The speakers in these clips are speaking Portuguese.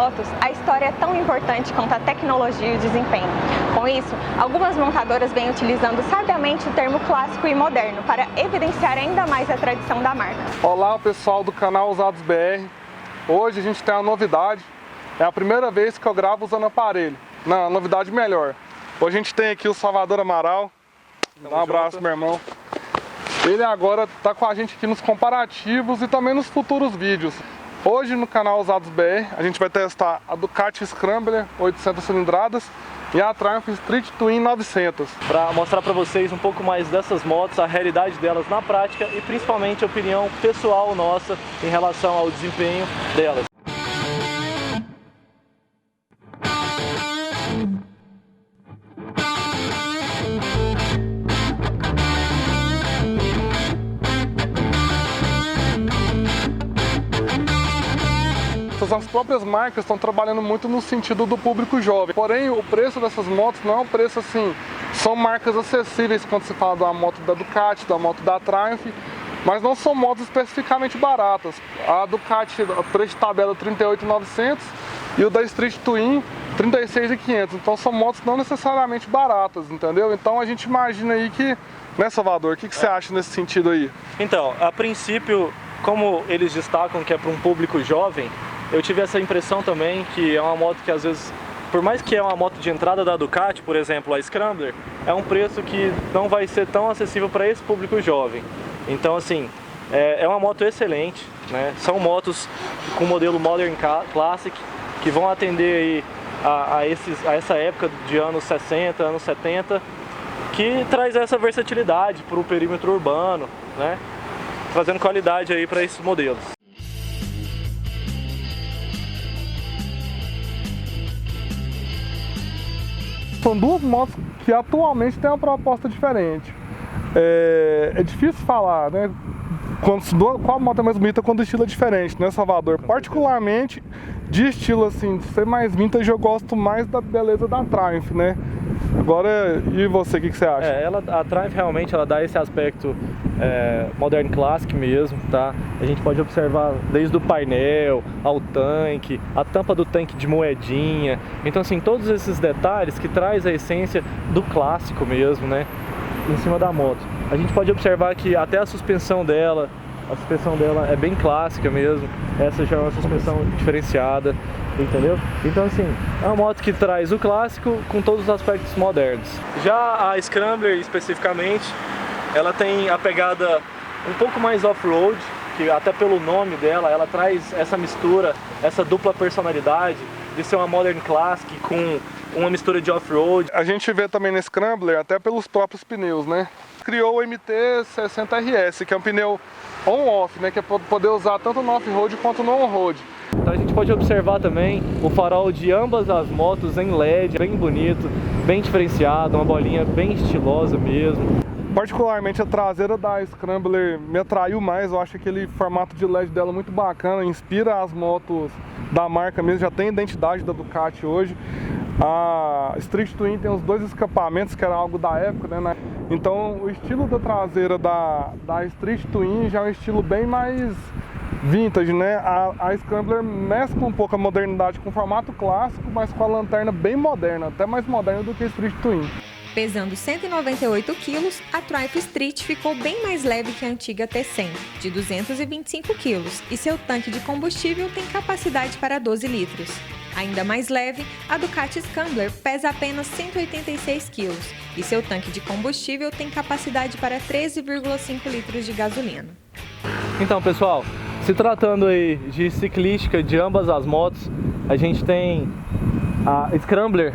motos, a história é tão importante quanto a tecnologia e o desempenho. Com isso, algumas montadoras vêm utilizando sabiamente o termo clássico e moderno para evidenciar ainda mais a tradição da marca. Olá pessoal do canal Usados BR. Hoje a gente tem uma novidade. É a primeira vez que eu gravo usando aparelho. Não, novidade melhor. Hoje a gente tem aqui o Salvador Amaral. Dá um abraço, meu irmão. Ele agora está com a gente aqui nos comparativos e também nos futuros vídeos. Hoje no canal Usados BR a gente vai testar a Ducati Scrambler 800 cilindradas e a Triumph Street Twin 900. Para mostrar para vocês um pouco mais dessas motos, a realidade delas na prática e principalmente a opinião pessoal nossa em relação ao desempenho delas. As próprias marcas estão trabalhando muito no sentido do público jovem. Porém, o preço dessas motos não é um preço assim, são marcas acessíveis quando se fala da moto da Ducati, da moto da Triumph, mas não são motos especificamente baratas. A Ducati, o preço de tabela é 38.900 e o da Street Twin 36.500. Então são motos não necessariamente baratas, entendeu? Então a gente imagina aí que, né, Salvador, o que você acha nesse sentido aí? Então, a princípio, como eles destacam que é para um público jovem, eu tive essa impressão também que é uma moto que às vezes, por mais que é uma moto de entrada da Ducati, por exemplo, a Scrambler, é um preço que não vai ser tão acessível para esse público jovem. Então assim, é uma moto excelente, né? São motos com modelo Modern Classic, que vão atender aí a essa época de anos 60, anos 70, que traz essa versatilidade para o perímetro urbano, né? Trazendo qualidade aí para esses modelos. São duas motos que atualmente têm uma proposta diferente. É difícil falar, né? Qual moto é mais bonita quando o estilo é diferente, né, Salvador? Particularmente, de estilo assim, de ser mais vintage, eu gosto mais da beleza da Triumph, né? Agora, e você, o que você acha? A Triumph realmente ela dá esse aspecto Modern Classic mesmo, tá? A gente pode observar desde o painel, ao tanque, a tampa do tanque de moedinha. Então assim, todos esses detalhes que traz a essência do clássico mesmo, né? Em cima da moto. A gente pode observar que até a suspensão dela é bem clássica mesmo. Essa já é uma suspensão diferenciada, entendeu? Então assim, é uma moto que traz o clássico com todos os aspectos modernos. Já a Scrambler especificamente, ela tem a pegada um pouco mais off-road, que até pelo nome dela, ela traz essa mistura, essa dupla personalidade de ser uma Modern Classic com uma mistura de off-road. A gente vê também na Scrambler, até pelos próprios pneus, né? Criou o MT-60RS, que é um pneu on-off, né? Que é poder usar tanto no off-road quanto no on-road. Então a gente pode observar também o farol de ambas as motos em LED, bem bonito, bem diferenciado, uma bolinha bem estilosa mesmo. Particularmente a traseira da Scrambler me atraiu mais, eu acho aquele formato de LED dela muito bacana, inspira as motos da marca mesmo, já tem identidade da Ducati hoje. A Street Twin tem os dois escapamentos, que era algo da época, né? Então o estilo da traseira da Street Twin já é um estilo bem mais vintage, né? A Scrambler mescla um pouco a modernidade com o formato clássico, mas com a lanterna bem moderna, até mais moderna do que a Street Twin. Pesando 198 quilos, a Triumph Street ficou bem mais leve que a antiga T100, de 225 quilos, e seu tanque de combustível tem capacidade para 12 litros. Ainda mais leve, a Ducati Scrambler pesa apenas 186 quilos, e seu tanque de combustível tem capacidade para 13,5 litros de gasolina. Então, pessoal, se tratando aí de ciclística de ambas as motos, a gente tem a Scrambler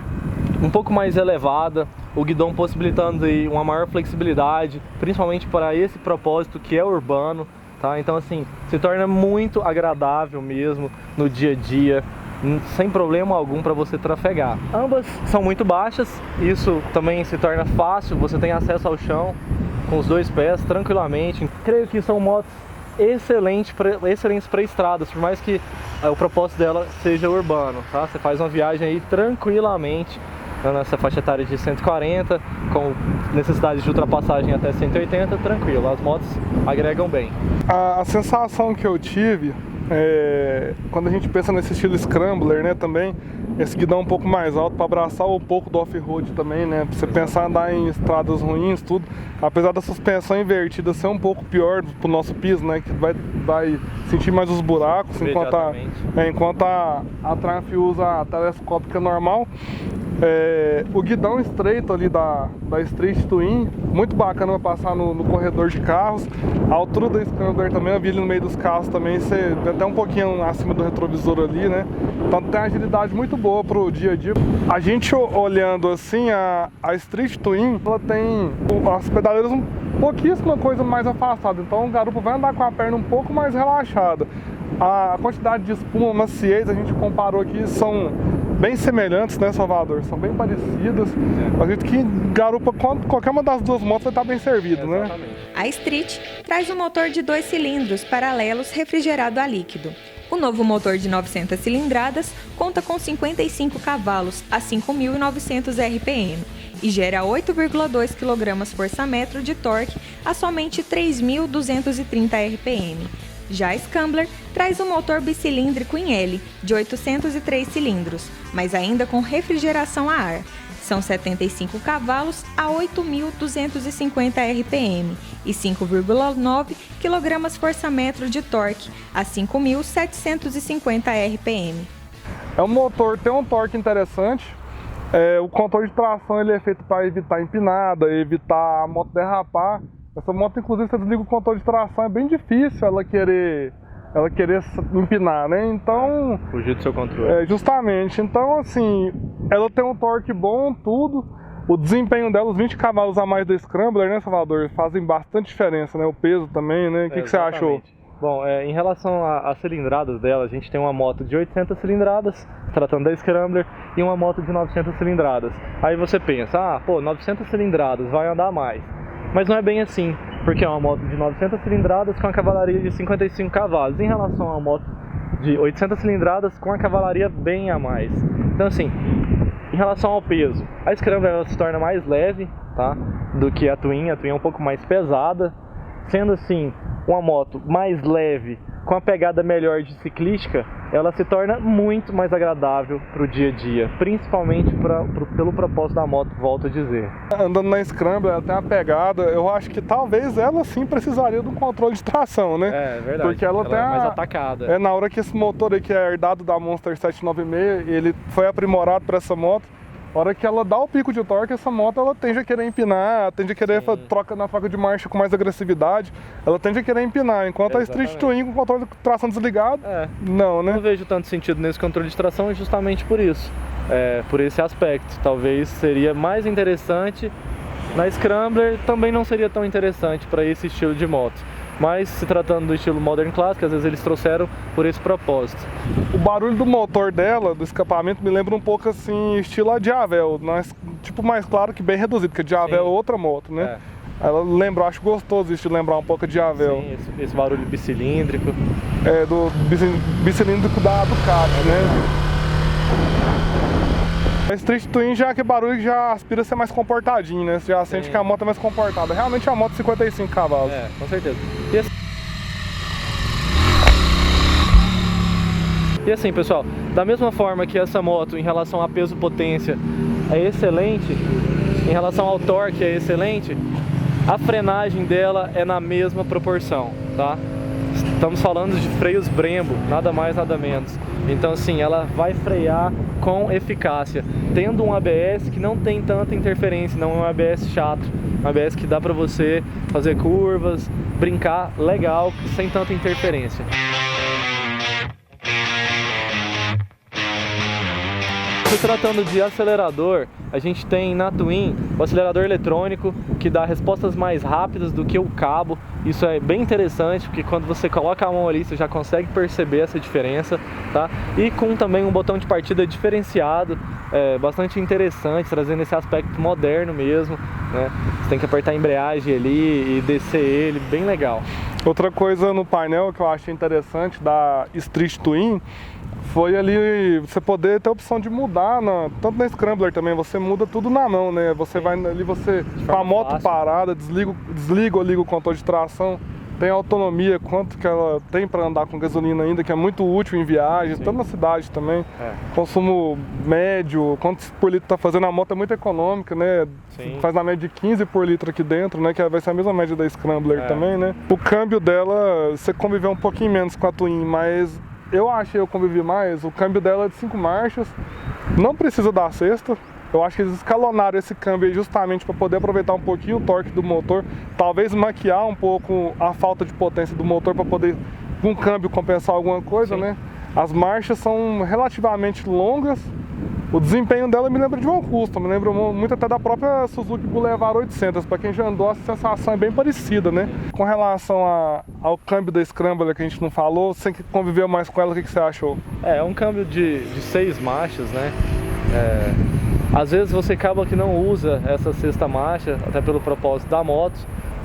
um pouco mais elevada, o guidão possibilitando aí uma maior flexibilidade, principalmente para esse propósito que é urbano, tá? Então assim, se torna muito agradável mesmo no dia a dia, sem problema algum para você trafegar. Ambas são muito baixas, isso também se torna fácil, você tem acesso ao chão com os dois pés tranquilamente. Creio que são motos excelentes para estradas, por mais que o propósito dela seja urbano, tá? Você faz uma viagem aí tranquilamente nessa faixa etária de 140, com necessidade de ultrapassagem até 180, tranquilo, as motos agregam bem. A sensação que eu tive quando a gente pensa nesse estilo Scrambler, né, também, esse guidão um pouco mais alto para abraçar um pouco do off-road também, né, pra você pensar em andar em estradas ruins, tudo, apesar da suspensão invertida ser um pouco pior pro nosso piso, né, que vai sentir mais os buracos, enquanto a Triumph usa a telescópica normal. O guidão estreito ali da Street Twin, muito bacana para passar no corredor de carros. A altura do Scrambler também, eu vi ele no meio dos carros também, você até um pouquinho acima do retrovisor ali, né? Então tem uma agilidade muito boa pro dia a dia. A gente olhando assim, a Street Twin, ela tem as pedaleiras pouquíssima coisa mais afastada, então o garupa vai andar com a perna um pouco mais relaxada. A quantidade de espuma, maciez, a gente comparou aqui, são bem semelhantes, né, Salvador? São bem parecidas. A gente que garupa qualquer uma das duas motos vai estar bem servido, né? A Street traz um motor de 2 cilindros paralelos refrigerado a líquido. O novo motor de 900 cilindradas conta com 55 cavalos a 5.900 RPM e gera 8,2 kgfm de torque a somente 3.230 RPM. Já a Scrambler traz um motor bicilíndrico em L, de 803 cilindros, mas ainda com refrigeração a ar. São 75 cavalos a 8.250 RPM e 5,9 kgfm de torque a 5.750 RPM. É um motor, tem um torque interessante. O controle de tração ele é feito para evitar empinada, evitar a moto derrapar. Essa moto, inclusive, você desliga o controle de tração, é bem difícil ela querer empinar, né? Então... Fugir do seu controle. Justamente. Então, assim, ela tem um torque bom, tudo. O desempenho dela, os 20 cavalos a mais da Scrambler, né, Salvador? Fazem bastante diferença, né? O peso também, né? O que você achou? Bom, em relação às cilindradas dela, a gente tem uma moto de 800 cilindradas, tratando da Scrambler, e uma moto de 900 cilindradas. Aí você pensa, 900 cilindradas, vai andar mais. Mas não é bem assim, porque é uma moto de 900 cilindradas com a cavalaria de 55 cavalos, em relação a uma moto de 800 cilindradas com a cavalaria bem a mais. Então assim, em relação ao peso, a Scrambler ela se torna mais leve, tá, do que a Twin é um pouco mais pesada, sendo assim, uma moto mais leve, com a pegada melhor de ciclística, ela se torna muito mais agradável para o dia a dia, principalmente pelo propósito da moto, volto a dizer. Andando na Scrambler, ela tem uma pegada, eu acho que talvez ela sim precisaria de um controle de tração, né? É verdade, porque ela tem é mais atacada. Na hora que esse motor aí, que é herdado da Monster 796, ele foi aprimorado para essa moto, a hora que ela dá o pico de torque, essa moto ela tende a querer empinar, tende a querer troca na faca de marcha com mais agressividade, ela tende a querer empinar, enquanto a Street Twin com o controle de tração desligado, não, né? Não vejo tanto sentido nesse controle de tração justamente por isso, por esse aspecto. Talvez seria mais interessante na Scrambler, também não seria tão interessante para esse estilo de moto. Mas se tratando do estilo Modern Classic, às vezes eles trouxeram por esse propósito. O barulho do motor dela, do escapamento, me lembra um pouco assim, estilo a Javel, mas tipo mais claro que bem reduzido, porque a Javel é outra moto, né? Ela lembra, acho gostoso isso de lembrar um pouco a Javel. Sim, esse barulho bicilíndrico. Do bicilíndrico da Ducati, né? A Street Twin já que barulho que já aspira a ser mais comportadinho, né? Você já sente que a moto é mais comportada. Realmente é uma moto de 55 cavalos. Com certeza. E assim, pessoal, da mesma forma que essa moto, em relação a peso-potência, é excelente, em relação ao torque é excelente, a frenagem dela é na mesma proporção, tá? Estamos falando de freios Brembo, nada mais, nada menos. Então assim, ela vai frear com eficácia, tendo um ABS que não tem tanta interferência, não é um ABS chato, um ABS que dá pra você fazer curvas, brincar legal, sem tanta interferência. Se tratando de acelerador, a gente tem na Twin o acelerador eletrônico, que dá respostas mais rápidas do que o cabo. Isso é bem interessante, porque quando você coloca a mão ali, você já consegue perceber essa diferença, tá? E com também um botão de partida diferenciado, bastante interessante, trazendo esse aspecto moderno mesmo, né? Você tem que apertar a embreagem ali e descer ele, bem legal. Outra coisa no painel que eu achei interessante da Street Twin foi ali você poder ter a opção de mudar, tanto na Scrambler também, você muda tudo na mão, né? Você vai ali, você com a moto parada, desliga ou liga o controle de tração tem autonomia, quanto que ela tem para andar com gasolina ainda, que é muito útil em viagens, tanto na cidade também. Consumo médio, quanto por litro está fazendo, a moto é muito econômica, né? Sim. Faz na média de 15 por litro aqui dentro, né? Que vai ser a mesma média da Scrambler também, né? O câmbio dela, você conviveu um pouquinho menos com a Twin, mas eu convivi mais, o câmbio dela é de 5 marchas, não precisa dar sexta. Eu acho que eles escalonaram esse câmbio aí justamente para poder aproveitar um pouquinho o torque do motor, talvez maquiar um pouco a falta de potência do motor para poder, com o câmbio, compensar alguma coisa, né? As marchas são relativamente longas, o desempenho dela me lembra de uma Custom, me lembra muito até da própria Suzuki Boulevard 800, para quem já andou a sensação é bem parecida, né? Com relação ao câmbio da Scrambler que a gente não falou, você que conviveu mais com ela, o que você achou? É um câmbio de 6 marchas, né? Às vezes você acaba que não usa essa sexta marcha, até pelo propósito da moto,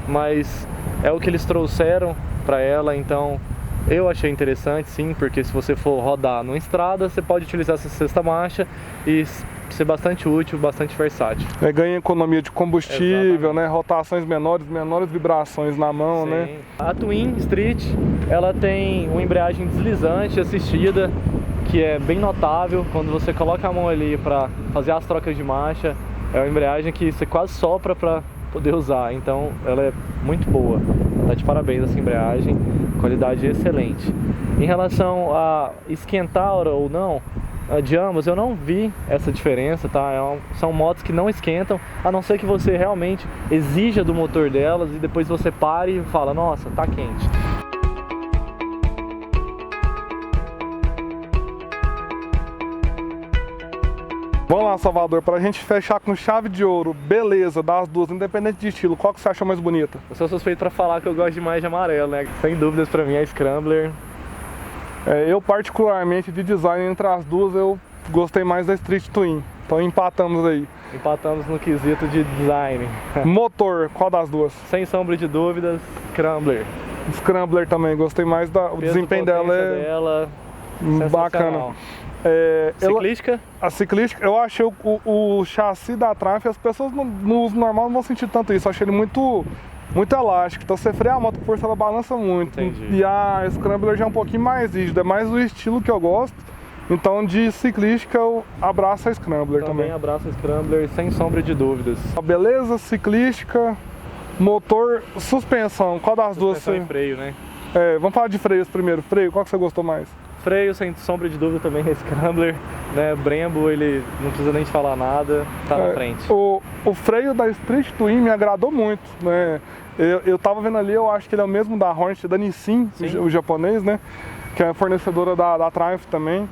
mas é o que eles trouxeram para ela, então eu achei interessante sim, porque se você for rodar numa estrada, você pode utilizar essa sexta marcha e ser bastante útil, bastante versátil. Ganha economia de combustível, né? Rotações menores vibrações na mão, né? A Twin Street, ela tem uma embreagem deslizante assistida, que é bem notável. Quando você coloca a mão ali para fazer as trocas de marcha, é uma embreagem que você quase sopra para poder usar, então ela é muito boa. Tá de parabéns essa embreagem, qualidade excelente. Em relação a esquentar ou não, de ambas eu não vi essa diferença, tá? São motos que não esquentam, a não ser que você realmente exija do motor delas e depois você pare e fala, nossa, tá quente. Vamos lá, Salvador, pra gente fechar com chave de ouro, beleza, das duas, independente de estilo, qual que você achou mais bonita? Eu sou suspeito pra falar que eu gosto demais de amarelo, né? Sem dúvidas pra mim a Scrambler. Eu particularmente, de design entre as duas, eu gostei mais da Street Twin, então empatamos aí. Empatamos no quesito de design. Motor, qual das duas? Sem sombra de dúvidas, Scrambler. Scrambler também, gostei mais o desempenho dela bacana. Ciclística? A ciclística, eu achei o chassi da Triumph, as pessoas no uso normal não vão sentir tanto isso, eu achei ele muito elástico, então você freia a moto com força, ela balança muito. Entendi. E a Scrambler já é um pouquinho mais rígida, é mais o estilo que eu gosto, então de ciclística eu abraço a Scrambler também. Abraço a Scrambler, sem sombra de dúvidas. Beleza, ciclística, motor, suspensão, qual das duas? Suspensão e freio, né? Vamos falar de freios primeiro, freio, qual que você gostou mais? Freio, sem sombra de dúvida também, Scrambler, né? Brembo, ele não precisa nem te falar nada, tá na frente. O freio da Street Twin me agradou muito, né? Eu tava vendo ali, eu acho que ele é o mesmo da Hornet, da Nissin, o japonês, né? Que é fornecedora da Triumph também.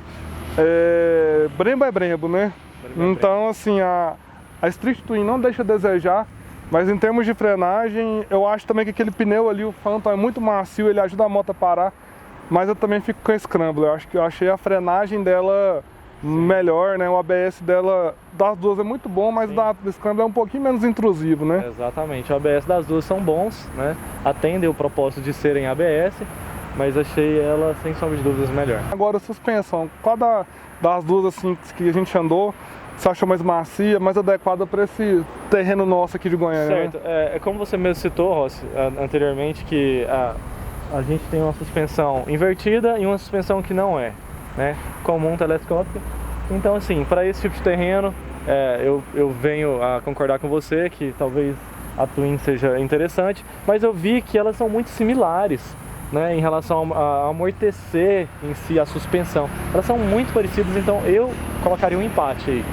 Brembo é Brembo, né? Então, assim, a Street Twin não deixa a desejar, mas em termos de frenagem, eu acho também que aquele pneu ali, o Phantom, é muito macio, ele ajuda a moto a parar. Mas eu também fico com a Scrambler, eu achei a frenagem dela melhor, né? O ABS dela, das duas é muito bom, mas da Scrambler é um pouquinho menos intrusivo, né? Exatamente, o ABS das duas são bons, né? Atendem o propósito de serem ABS, mas achei ela, sem sombra de dúvidas, melhor. Agora, suspensão, qual das duas assim que a gente andou, você achou mais macia, mais adequada para esse terreno nosso aqui de Goiânia? Certo, né? É como você mesmo citou, Rossi, anteriormente, que a gente tem uma suspensão invertida e uma suspensão que não é, né? Comum, telescópica. Então, assim, para esse tipo de terreno, eu venho a concordar com você que talvez a Twin seja interessante, mas eu vi que elas são muito similares, né? Em relação a amortecer em si a suspensão. Elas são muito parecidas, então eu colocaria um empate aí.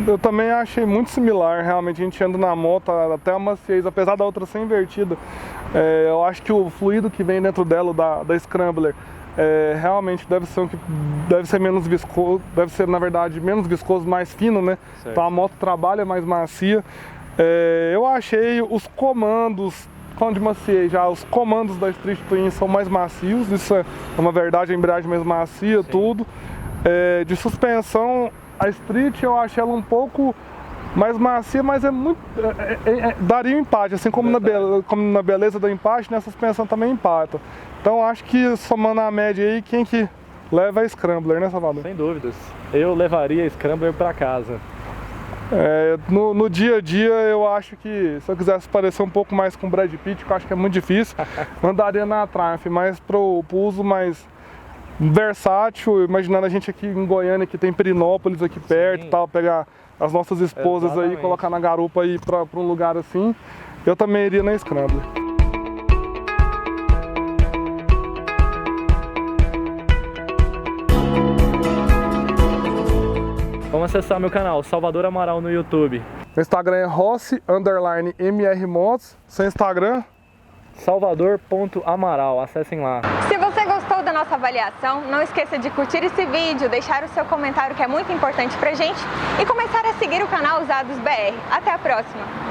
Eu também achei muito similar, realmente a gente anda na moto até a maciez, apesar da outra ser invertida. Eu acho que o fluido que vem dentro dela, da Scrambler, realmente deve ser menos viscoso, deve ser na verdade menos viscoso, mais fino, né? Certo. Então a moto trabalha mais macia. Eu achei os comandos, falando de maciez já, os comandos da Street Twin são mais macios, isso é uma verdade, a embreagem mais macia, tudo. De suspensão, a Street eu achei ela um pouco mais macia, mas daria um empate, assim como na beleza do empate, nessa suspensão também empata. Então acho que somando a média aí, quem que leva é a Scrambler, né, Salvador? Sem dúvidas. Eu levaria a Scrambler para casa. No dia a dia eu acho que se eu quisesse parecer um pouco mais com o Brad Pitt, que eu acho que é muito difícil, andaria na Triumph, mas pro uso mais versátil, imaginando a gente aqui em Goiânia, que tem Perinópolis aqui perto e tal, pegar as nossas esposas aí, colocar na garupa e ir pra um lugar assim, eu também iria na Scrambler. Vamos acessar meu canal, Salvador Amaral, no YouTube. Meu Instagram é Rossi_MRMotos. Seu Instagram? Salvador.amaral, acessem lá. Se você gostou da nossa avaliação, não esqueça de curtir esse vídeo, deixar o seu comentário que é muito importante pra gente e começar a seguir o canal Usados BR. Até a próxima!